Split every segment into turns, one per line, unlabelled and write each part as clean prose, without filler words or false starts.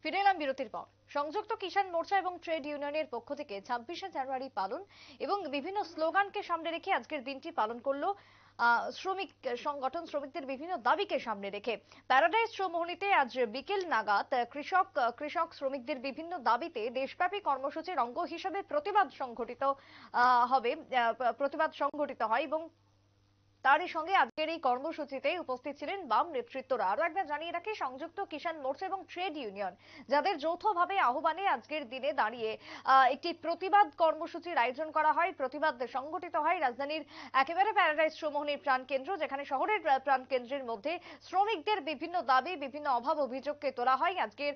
ফিরে এলাম বিরতির পর। সংযুক্ত কিষাণ মোর্চা এবং ট্রেড ইউনিয়নের পক্ষ থেকে 26শে জানুয়ারি পালন এবং বিভিন্ন স্লোগানকে সামনে রেখে আজকের দিনটি পালন করলো শ্রমিক সংগঠন। শ্রমিকদের বিভিন্ন দাবিকে সামনে রেখে প্যারাডাইস চৌমুহনীতে আজ বিকেল নাগাদ কৃষক শ্রমিকদের বিভিন্ন দাবিতে দেশব্যাপী কর্মসূচির অঙ্গ হিসেবে প্রতিবাদ সংঘটিত হয় এবং তারই সঙ্গে আজকের এই কর্মসূচিতে উপস্থিত ছিলেন বাম নেতৃত্বরা। আরো একবার জানিয়ে রাখি, সংযুক্ত কিষাণ মোর্চা এবং ট্রেড ইউনিয়ন যাদের যৌথভাবে আহ্বানে আজকের দিনে দাঁড়িয়ে একটি প্রতিবাদ কর্মসূচির আয়োজন করা হয়, প্রতিবাদ সংগঠিত হয় রাজধানীর একেবারে প্যারাডাইস চৌমুহনীর প্রাণকেন্দ্র, যেখানে শহরের প্রাণকেন্দ্রের মধ্যে শ্রমিকদের বিভিন্ন দাবি, বিভিন্ন অভাব অভিযোগকে তোলা হয় আজকের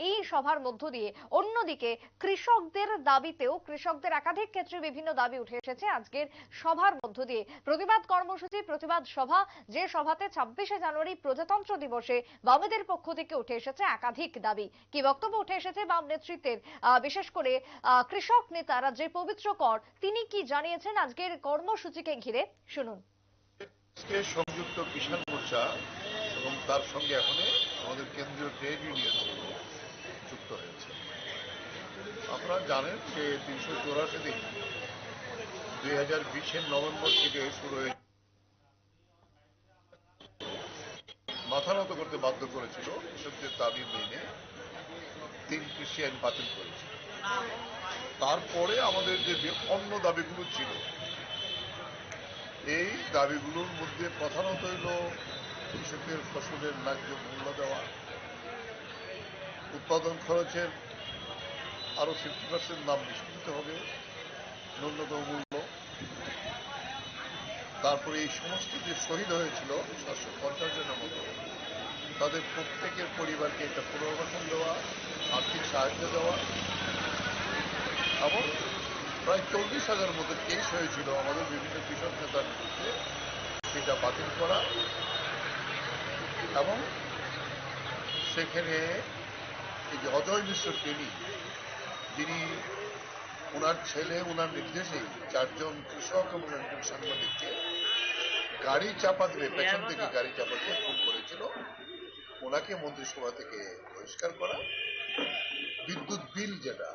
এই সভার মধ্য দিয়ে। অন্যদিকে কৃষকদের দাবিতেও কৃষকদের একাধিক ক্ষেত্রে বিভিন্ন দাবি উঠে এসেছে আজকের সভার মধ্য দিয়ে। প্রতিবাদ কর্মসূচি, প্রতিবাদ সভা, যে সভাতে 26শে জানুয়ারি প্রজাতন্ত্র দিবসে বামেদের পক্ষ থেকে উঠে এসেছে একাধিক দাবি। কি বক্তব্য উঠে এসেছে বাম নেতৃত্বের, বিশেষ করে কৃষক নেতা রাজ্যের পবিত্র কর, তিনি কি জানিয়েছেন আজকের কর্মসূচিকে ঘিরে, শুনুন।
সংযুক্ত কিষাণ মোর্চা এবং তার সঙ্গে এখন আমাদের কেন্দ্রীয় ট্রেড ইউনিয়ন যুক্ত হয়েছে। আপনারা জানেন যে 384 দিন 2020-এর নভেম্বর থেকে শুরু হয়ে মাথা নত করতে বাধ্য করেছিল কৃষকদের দাবি মেনে 3 কৃষি আইন বাতিল করেছিল। তারপরে আমাদের যে অন্য দাবিগুলো ছিল, এই দাবিগুলোর মধ্যে প্রধানত হইল কৃষকের ফসলের ন্যায্য মূল্য দেওয়া, উৎপাদন খরচের আরো 50% দাম নিশ্চিত হবে, ন্যূনতম মূল্য। তারপরে এই সমস্ত যে শহীদ হয়েছিল 750 জনের মতো, তাদের প্রত্যেকের পরিবারকে একটা পুনর্বাসন দেওয়া, আর্থিক সাহায্য দেওয়া, এবং প্রায় 40,000 মতো কেস হয়েছিল আমাদের বিভিন্ন কৃষক নেতার বিরুদ্ধে, সেটা বাতিল করা। এবং সেখানে এই যে অজয় মিশ্র প্রেমী, যিনি ওনার ছেলে ওনার নির্দেশে 4 জন কৃষক এবং একজন সাংবাদিককে গাড়ি চাপা দিয়ে, পেছন থেকে গাড়ি চাপা দিয়ে খুন করেছিল, ওনাকে মন্ত্রিসভা থেকে বহিষ্কার করা। বিদ্যুৎ বিল যেটা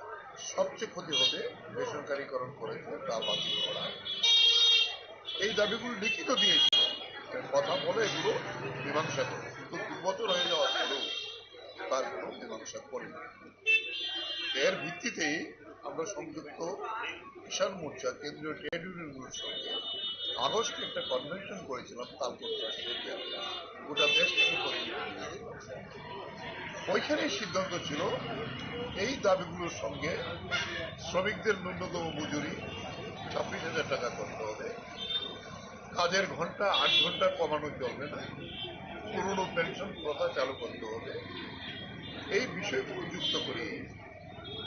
সবচেয়ে ক্ষতি হবে বেসরকারীকরণ করেছে, তা বাতিল করা। এই দাবিগুলো লিখিত দিয়েছিল, কথা বলে এগুলো মীমাংসা করে, কিন্তু 2 বছর হয়ে যাওয়ার পরেও তার কোনো মীমাংসা করেনি। এর ভিত্তিতেই আমরা সংযুক্ত কিষাণ মোর্চা কেন্দ্রীয় ট্রেড ইউনিয়নগুলোর সঙ্গে আগস্টে একটা কনভেনশন করেছিলাম তালপত্র স্টেডিয়ামে, গোটা দেশ থেকে প্রতিনিধি। ওইখানে সিদ্ধান্ত ছিল এই দাবিগুলোর সঙ্গে শ্রমিকদের ন্যূনতম মজুরি 26,000 টাকা করতে হবে, কাজের ঘন্টা 8 ঘন্টা কমানো চলবে না, পুরনো পেনশন প্রথা চালু করতে হবে। এই বিষয়গুলো যুক্ত করে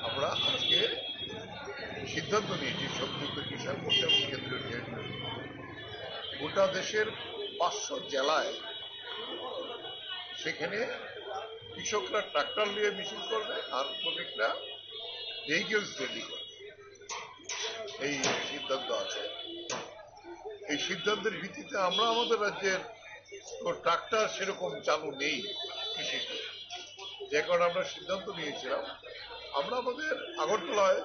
আমরা আজকে সিদ্ধান্ত নিয়েছি সংযুক্ত কিষাণ মোর্চা এবং কেন্দ্রীয় ট্রেড ইউনিয়ন গোটা দেশের 500 জেলায়, সেখানে কৃষকরা ট্রাক্টর নিয়ে মিছিল করবে আর শ্রমিকরা ভেহিকেলস রেডি করবে। এই সিদ্ধান্ত আছে। এই সিদ্ধান্তের ভিত্তিতে আমরা আমাদের রাজ্যের ট্রাক্টর সেরকম চালু নেই কৃষিতে, যে কারণে আমরা সিদ্ধান্ত নিয়েছিলাম আমরা আমাদের আগরতলায়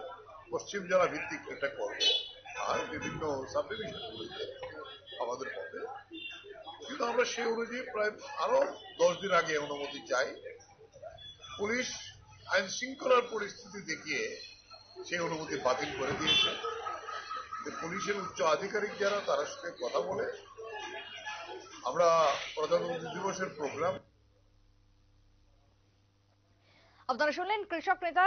পশ্চিম জেলা ভিত্তিক এটা করব, আর বিভিন্ন সাব ডিভিশনগুলিতে আমাদের হবে। কিন্তু আমরা সেই অনুযায়ী প্রায় আরো 10 দিন আগে অনুমতি চাই। পুলিশ আইন শৃঙ্খলার পরিস্থিতি দেখিয়ে সেই অনুমতি বাতিল করে দিয়েছে। পুলিশের উচ্চ আধিকারিক যারা, তার সঙ্গে কথা বলে আমরা প্রধানমন্ত্রী দিবসের প্রোগ্রাম।
আপনারা শুনলেন কৃষক নেতা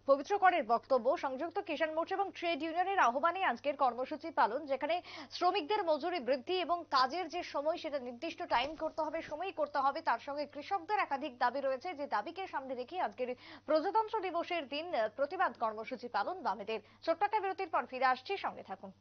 পবিত্র করের বক্তব্য। সংযুক্ত কিষাণ মোর্চা এবং ট্রেড ইউনিয়নের আহ্বানে আজকের কর্মসূচি পালন, যেখানে শ্রমিকদের মজুরি বৃদ্ধি এবং কাজের যে সময় সেটা নির্দিষ্ট টাইম করতে হবে, সময় করতে হবে, তার সঙ্গে কৃষকদের একাধিক দাবি রয়েছে, যে দাবিকে সামনে রেখে আজকের প্রজাতন্ত্র দিবসের দিন প্রতিবাদ কর্মসূচি পালন বামেদের। ছোট্ট একটা বিরতির পর ফিরে আসছি, সঙ্গে থাকুন।